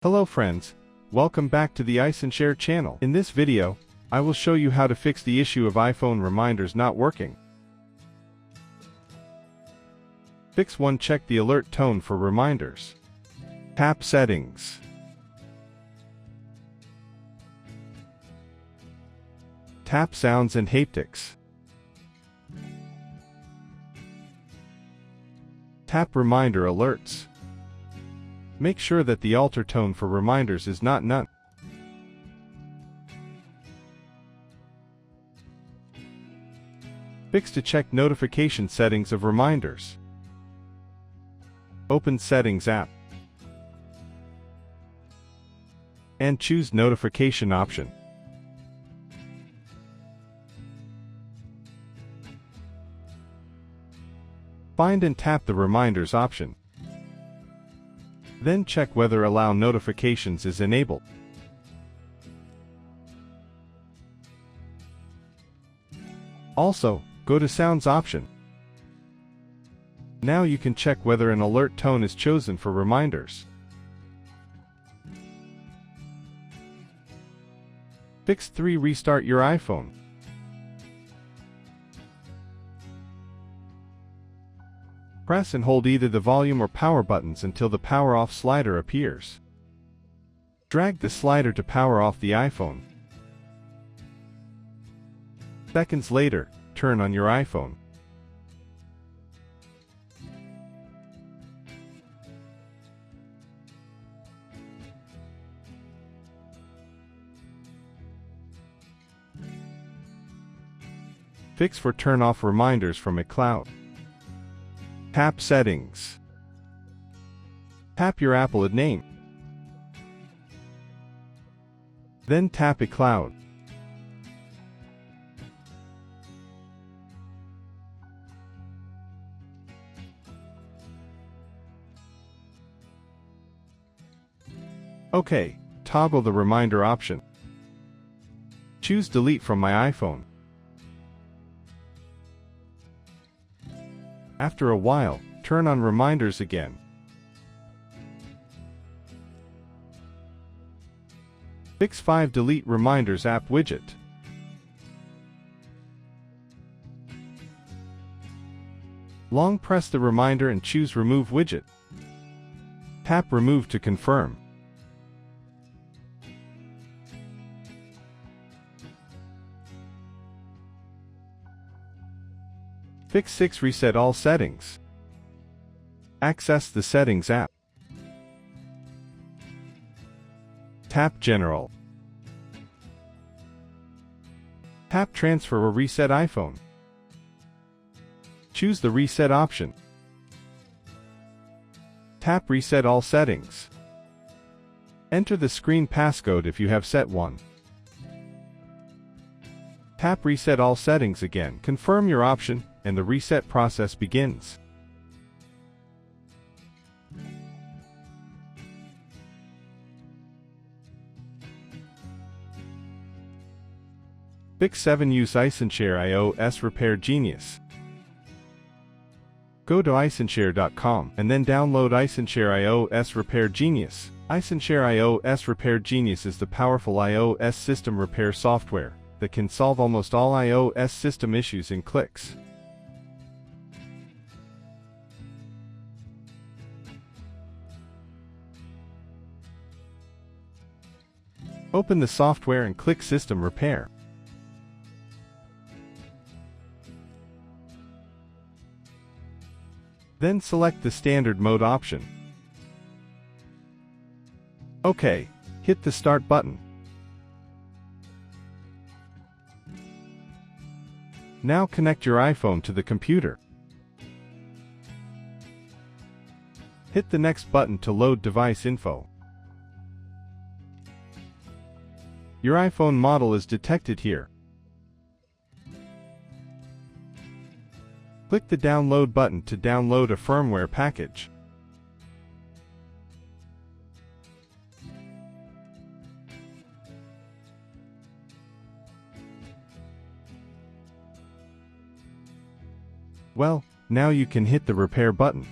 Hello friends, welcome back to the iSunshare channel. In this video, I will show you how to fix the issue of iPhone reminders not working. Fix 1. Check the alert tone for reminders. Tap Settings. Tap Sounds and Haptics. Tap Reminder Alerts. Make sure that the alter tone for reminders is not None. Fix to check notification settings of reminders. Open Settings app and choose Notification option. Find and tap the Reminders option. Then check whether Allow Notifications is enabled. Also, go to Sounds option. Now you can check whether an alert tone is chosen for reminders. Fix 3. Restart your iPhone. Press and hold either the volume or power buttons until the power off slider appears. Drag the slider to power off the iPhone. Seconds later, turn on your iPhone. Fix for turn off reminders from iCloud. Tap Settings. Tap your Apple ID name. Then tap iCloud. OK, toggle the reminder option. Choose Delete from my iPhone. After a while, turn on reminders again. Fix 5. Delete Reminders app widget. Long press the reminder and choose Remove widget. Tap Remove to confirm. Fix 6. Reset all settings. Access the Settings app. Tap General. Tap Transfer or Reset iPhone. Choose the Reset option. Tap Reset all settings. Enter the screen passcode if you have set one. Tap Reset all settings again. Confirm your option, and the reset process begins. Fix 7. Use iSunshare iOS Repair Genius. Go to iSunshare.com and then download iSunshare iOS Repair Genius. iSunshare iOS Repair Genius is the powerful iOS system repair software that can solve almost all iOS system issues in clicks. Open the software and click System Repair. Then select the Standard Mode option. OK, hit the Start button. Now connect your iPhone to the computer. Hit the next button to load device info. Your iPhone model is detected here. Click the Download button to download a firmware package. Well, now you can hit the Repair button.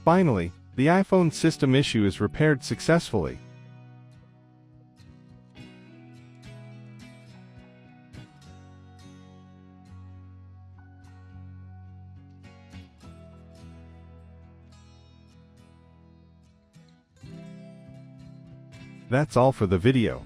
Finally, the iPhone system issue is repaired successfully. That's all for the video.